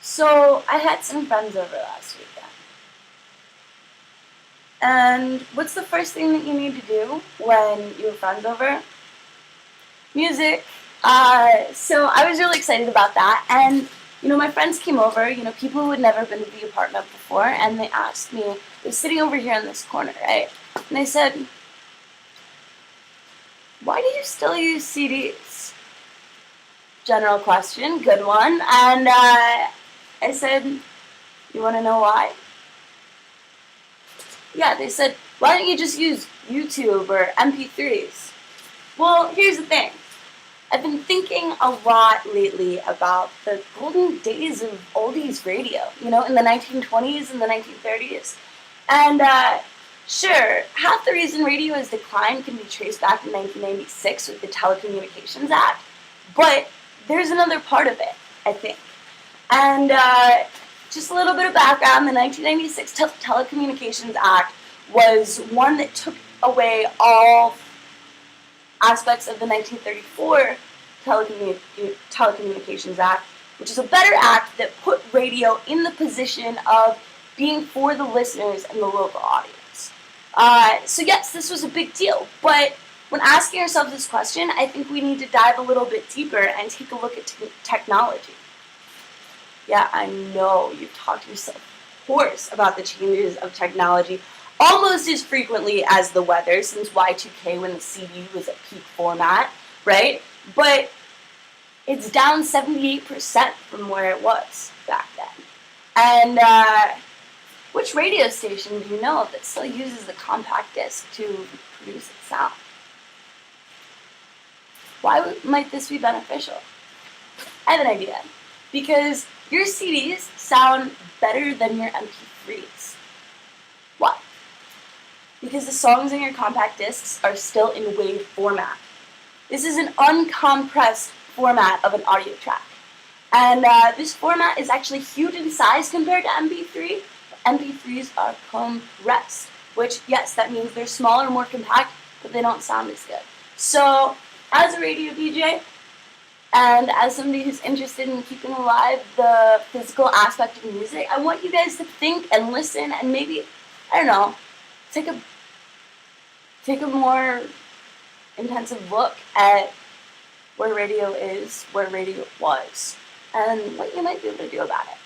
So I had some friends over last weekend. And what's the first thing that you need to do when you have friends over? Music. So I was really excited about that. And, my friends came over, people who had never been to the apartment before, and they asked me, I was sitting over here in this corner, right? And they said, why do you still use CDs? General question, good one. And I said, you want to know why? Yeah, they said, why don't you just use YouTube or MP3s? Well, here's the thing. I've been thinking a lot lately about the golden days of oldies radio, in the 1920s and the 1930s. And sure, half the reason radio has declined can be traced back in 1996 with the Telecommunications Act, but there's another part of it, I think. And just a little bit of background, the 1996 Telecommunications Act was one that took away all aspects of the 1934 Telecommunications Act, which is a better act that put radio in the position of being for the listeners and the local audience. So yes, this was a big deal, but when asking ourselves this question, I think we need to dive a little bit deeper and take a look at technology. Yeah, I know you've talked yourself hoarse about the changes of technology almost as frequently as the weather since Y2K when the CD was at peak format, right? But it's down 78% from where it was back then. And which radio station do you know of that still uses the compact disc to produce its sound? Why might this be beneficial? I have an idea. Because your CDs sound better than your MP3s. Why? Because the songs in your compact discs are still in WAV format. This is an uncompressed format of an audio track. And this format is actually huge in size compared to MP3. MP3s are compressed, which, yes, that means they're smaller, more compact, but they don't sound as good. So, as a radio DJ, and as somebody who's interested in keeping alive the physical aspect of music, I want you guys to think and listen and maybe, take a more intensive look at where radio is, where radio was, and what you might be able to do about it.